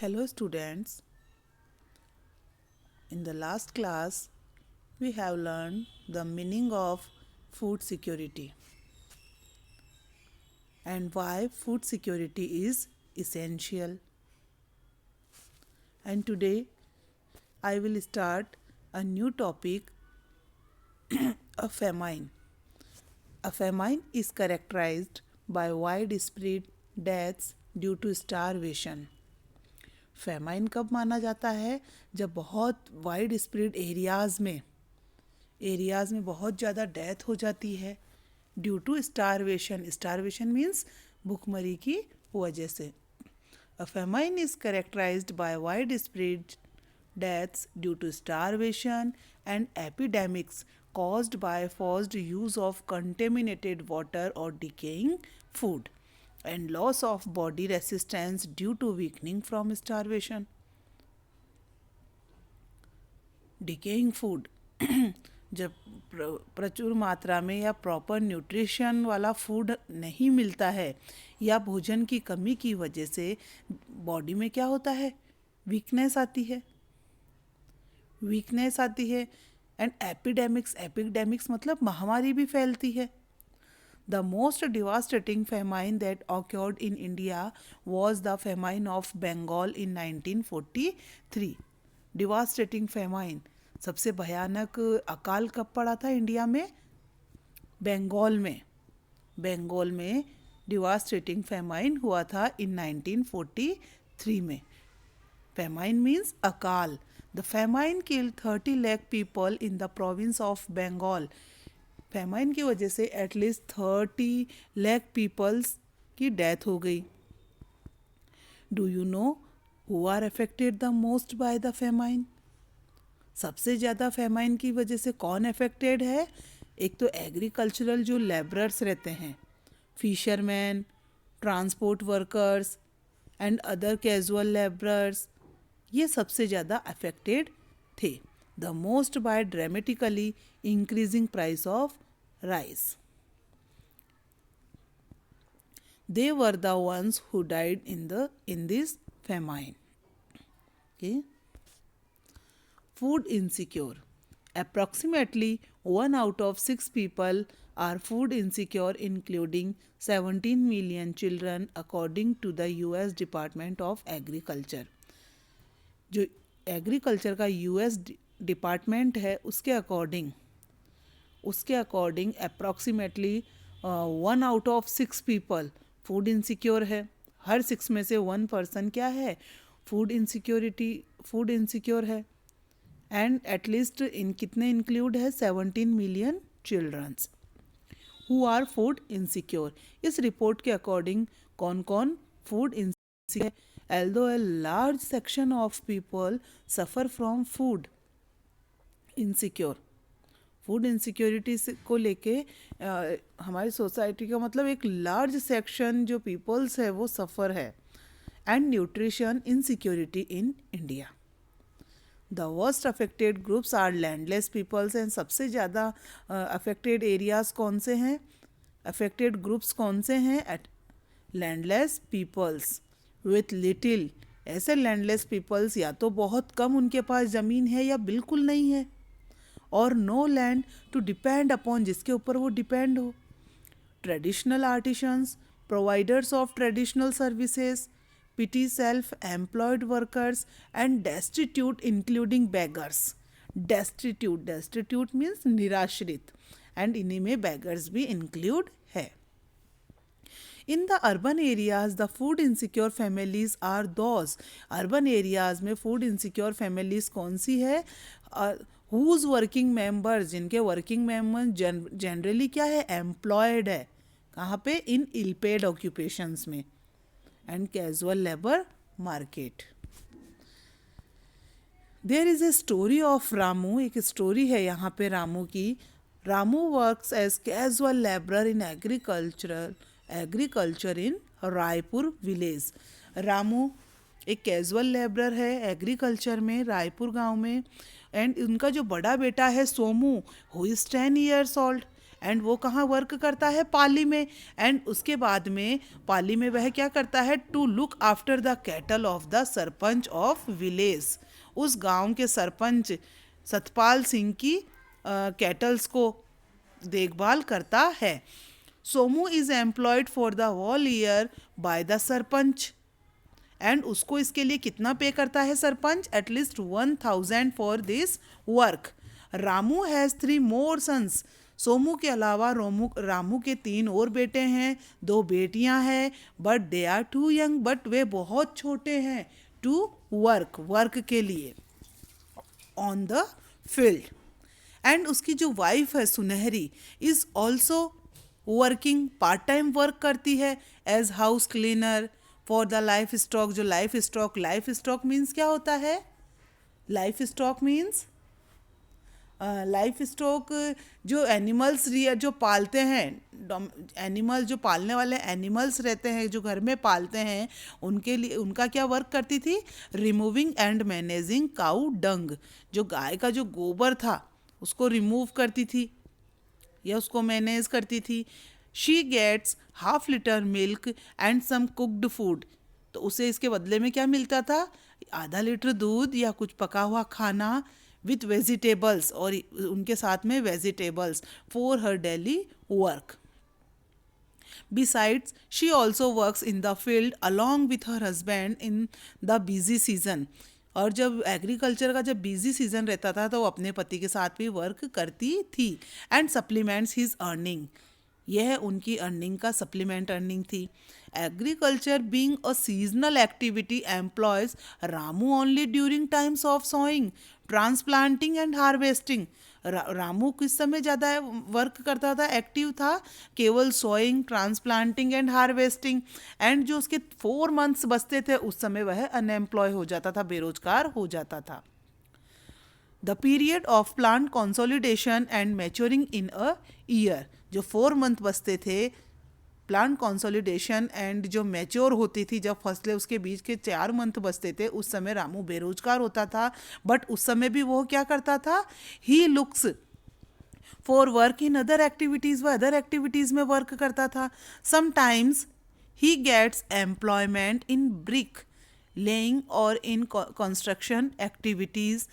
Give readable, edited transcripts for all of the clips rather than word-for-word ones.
Hello students, in the last class we have learned the meaning of food security and why food security is essential. And today I will start a new topic, a famine. A famine is characterized by widespread deaths due to starvation. Famine कब माना जाता है? जब बहुत wide spread areas में बहुत ज़्यादा death हो जाती है due to starvation. Starvation means भूखमरी की वजह से. A famine is characterised by widespread deaths due to starvation and epidemics caused by forced use of contaminated water or decaying food and loss of body resistance due to weakening from starvation. Decaying food जब प्रचुर मात्रा में या proper nutrition वाला food नहीं मिलता है या भोजन की कमी की वजह से बॉडी में क्या होता है? वीकनेस आती है एंड एपिडेमिक्स मतलब महामारी भी फैलती है. The most devastating famine that occurred in India was the famine of Bengal in 1943. Devastating famine, सबसे भयानक अकाल कब पड़ा था इंडिया में? बंगाल में डिवास्टेटिंग फेमाइन हुआ था इन 1943 में. फेमाइन मीन्स अकाल. The famine killed 30 lakh people in the province of Bengal. Famine की वजह से एटलीस्ट 30 लाख पीपल्स की डेथ हो गई. Do you know who are affected the most by the famine? सबसे ज़्यादा फेमाइन की वजह से कौन अफेक्टेड है? एक तो एग्रीकल्चरल जो लेबरर्स रहते हैं, fisherman, transport workers and other casual labourers, ये सबसे ज़्यादा अफेक्टेड थे. The most by dramatically increasing price of rice. They were the ones who died in this famine. Okay. Food insecure. Approximately 1 out of 6 people are food insecure, including 17 million children, according to the US Department of Agriculture. जो agriculture का US department है उसके according approximately 1 out of 6 people food insecure है. हर 6 में से 1 person क्या है? फूड इनसिक्योर है. एंड एटलीस्ट इन कितने इंक्लूड है? 17 million childrens who are food insecure. इस रिपोर्ट के अकॉर्डिंग कौन कौन food insecure? although a large section of people suffer from food insecurity को लेके हमारी सोसाइटी का मतलब एक लार्ज सेक्शन जो पीपल्स है वो सफ़र है. And nutrition insecurity in India. The worst affected groups are landless peoples. And सबसे ज़्यादा अफेक्टेड एरियाज़ कौन से हैं? अफेक्टेड ग्रुप्स कौन से हैं? Landless peoples with little. ऐसे लैंडलेस पीपल्स या तो बहुत कम उनके पास ज़मीन है या बिल्कुल नहीं है, और no land to depend upon, जिसके ऊपर वो डिपेंड हो. Traditional artisans, providers of traditional services, petty self employed workers and destitute including beggars. Destitute means निराश्रित, एंड इन्हीं में बेगर्स भी इंक्लूड है. In the urban areas, the food insecure families are those. Urban areas में food insecure families कौन सी है? Whose working members, जिनके working members generally क्या है? Employed है. कहाँ पे? In ill-paid occupations में and casual labor market. There is a story of Ramu. एक स्टोरी है यहाँ पे रामू की. Ramu works as casual laborer in agriculture in Raipur village. Ramu एक कैजुअल लेबरर है एग्रीकल्चर में रायपुर गांव में. एंड उनका जो बड़ा बेटा है Somu, who is 10 years old, and वो कहाँ वर्क करता है, पाली में। एंड उसके बाद में पाली में वह क्या करता है, to look after the cattle of the sarpanch of village, उस गांव के सरपंच सतपाल सिंह की कैटल्स को देखभाल करता है। Somu is employed for the whole year by the sarpanch, and उसको इसके लिए कितना पे करता है sarpanch, at least 1000 for this work. Ramu has 3 more sons, Somu के अलावा रामू के 3 और बेटे हैं, 2 बेटियां हैं, but they are too young, but वे बहुत छोटे हैं, टू वर्क के लिए ऑन द फील्ड। एंड उसकी जो वाइफ है Sunhari is also working, part time work करती है as house cleaner for the livestock. जो लाइफ स्टॉक मीन्स क्या होता है, livestock means livestock जो एनिमल्स जो पालते हैं, एनिमल जो पालने वाले एनिमल्स रहते हैं जो घर में पालते हैं, उनके लिए उनका क्या वर्क करती थी, रिमूविंग एंड मैनेजिंग काऊ डंग, जो गाय का जो गोबर था उसको रिमूव करती थी या उसको मैनेज करती थी। She gets half litre milk and some cooked food, तो उसे इसके बदले में क्या मिलता था, आधा लीटर दूध या कुछ पका हुआ खाना विथ वेजिटेबल्स, और उनके साथ में vegetables for her daily work. Besides, she also works in the field along with her husband in the busy season. और जब एग्रीकल्चर का जब बिजी सीजन रहता था तो वो अपने पति के साथ भी वर्क करती थी। एंड सप्लीमेंट्स हिज अर्निंग, यह उनकी अर्निंग का सप्लीमेंट अर्निंग थी। Agriculture being a seasonal activity employs Ramu only during times of sowing, transplanting and harvesting. Ramu किस समय ज़्यादा वर्क करता था, एक्टिव था, केवल sowing, transplanting and harvesting. And जो उसके 4 मंथ्स बचते थे उस समय वह अनएम्प्लॉय हो जाता था, बेरोजगार हो जाता था। The period of plant consolidation and maturing in a year, जो 4 मंथ बचते थे प्लांट कंसोलिडेशन एंड जो मैच्योर होती थी, जब फसलें उसके बीच के 4 मंथ बचते थे उस समय रामू बेरोजगार होता था। बट उस समय भी वो क्या करता था, he looks for work in other activities, वह अदर एक्टिविटीज़ में वर्क करता था। Sometimes he gets employment in brick laying और in construction activities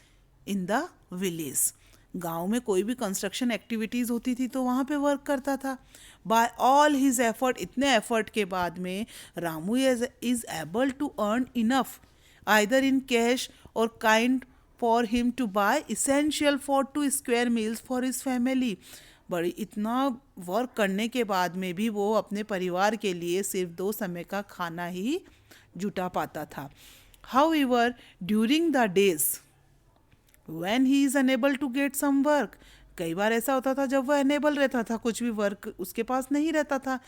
in the village. गांव में कोई भी कंस्ट्रक्शन एक्टिविटीज़ होती थी तो वहाँ पे वर्क करता था। बाय ऑल हिज एफर्ट, इतने एफर्ट के बाद में Ramu is able to earn enough either in cash और kind for him to buy essential for 2 square meals for his family. बड़ी इतना वर्क करने के बाद में भी वो अपने परिवार के लिए सिर्फ 2 समय का खाना ही जुटा पाता था। However during the days when he is unable to get some work, कई बार ऐसा होता था जब वह अनेबल रहता था, कुछ भी वर्क उसके पास नहीं रहता था,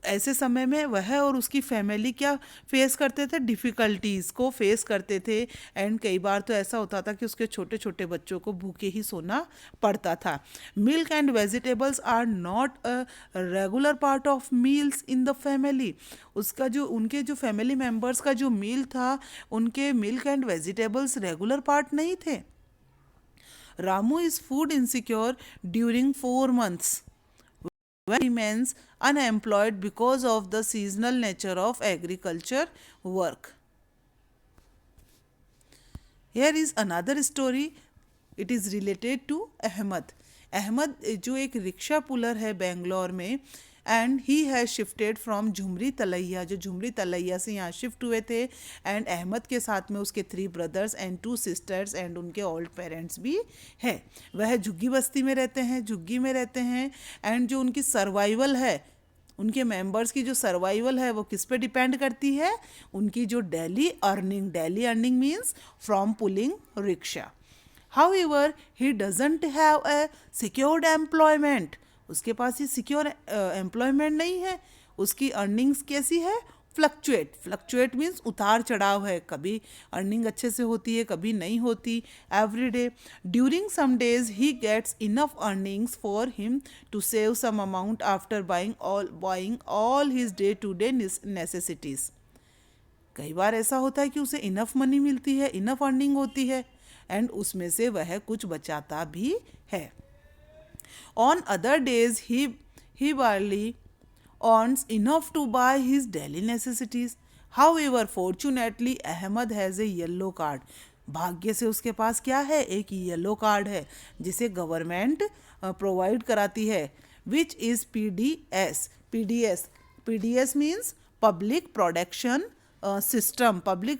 ऐसे समय में वह और उसकी फैमिली क्या फेस करते थे, डिफ़िकल्टीज़ को फेस करते थे। एंड कई बार तो ऐसा होता था कि उसके छोटे छोटे बच्चों को भूखे ही सोना पड़ता था। Milk and vegetables are not a regular part of meals in the family, उसका जो उनके जो फैमिली मेम्बर्स का जो मील था उनके milk and vegetables regular part नहीं थे। Ramu is food insecure during 4 months when he remains unemployed because of the seasonal nature of agriculture work. Here is another story. It is related to Ahmed. Ahmed जो एक rickshaw puller है बेंगलोर में, and he has shifted from Jhumri Telaiya, जो झुमरी तलैया से यहाँ shift हुए थे। And Ahmad के साथ में उसके 3 ब्रदर्स एंड 2 सिस्टर्स एंड उनके ओल्ड पेरेंट्स भी है। वह झुग्गी बस्ती में रहते हैं, झुग्गी में रहते हैं। एंड जो उनकी सर्वाइवल है, उनके मेंबर्स की जो सर्वाइवल है वो किस पे डिपेंड करती है, उनकी जो daily earning means from pulling rickshaw. However, he doesn't have a secured employment. उसके पास ये सिक्योर एम्प्लॉयमेंट नहीं है। उसकी अर्निंग्स कैसी है, फ्लक्चुएट मीन्स उतार चढ़ाव है, कभी अर्निंग अच्छे से होती है कभी नहीं होती, every day. During some days he gets enough earnings for him to save some amount after buying all his day to day necessities. कई बार ऐसा होता है कि उसे इनफ मनी मिलती है, इनफ अर्निंग होती है, एंड उसमें से वह कुछ बचाता भी है। On other days he barely earns enough to buy his daily necessities. However, fortunately, Ahmed has a yellow card. भाग्य से उसके पास क्या है, एक येलो कार्ड है जिसे गवर्नमेंट प्रोवाइड कराती है, which is PDS. PDS means public production system. Public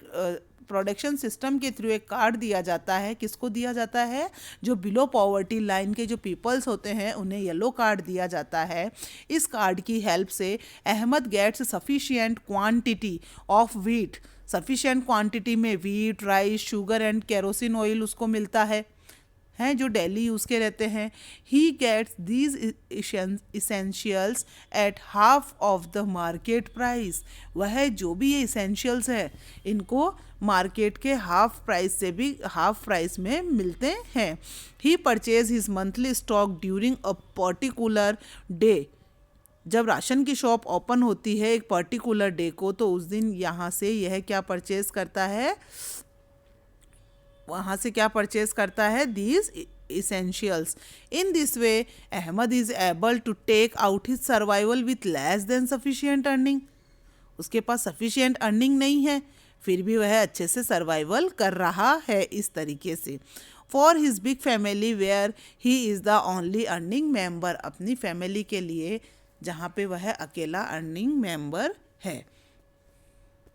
production system के थ्रू एक कार्ड दिया जाता है. किसको दिया जाता है? जो बिलो पॉवर्टी लाइन के जो पीपल्स होते हैं उन्हें येलो कार्ड दिया जाता है. इस कार्ड की हेल्प से Ahmed gets sufficient quantity of wheat. Sufficient quantity में wheat, rice, sugar and kerosene oil उसको मिलता है हैं जो डेली यूज़ के रहते हैं. He gets these essentials at half of the market price. वह जो भी ये इसेंशियल्स है इनको मार्केट के हाफ प्राइस में मिलते हैं. He purchase his monthly stock during a particular day. जब राशन की शॉप ओपन होती है एक पर्टिकुलर डे को, तो उस दिन यहाँ से यह क्या परचेज करता है, वहाँ से क्या परचेज करता है, these essentials. In this way, Ahmed is able to take out his survival with less than sufficient earning. उसके पास सफिशिएंट अर्निंग नहीं है, फिर भी वह अच्छे से सर्वाइवल कर रहा है इस तरीके से. For his big family where he is the only earning member. अपनी फैमिली के लिए जहाँ पे वह अकेला अर्निंग मेंबर है.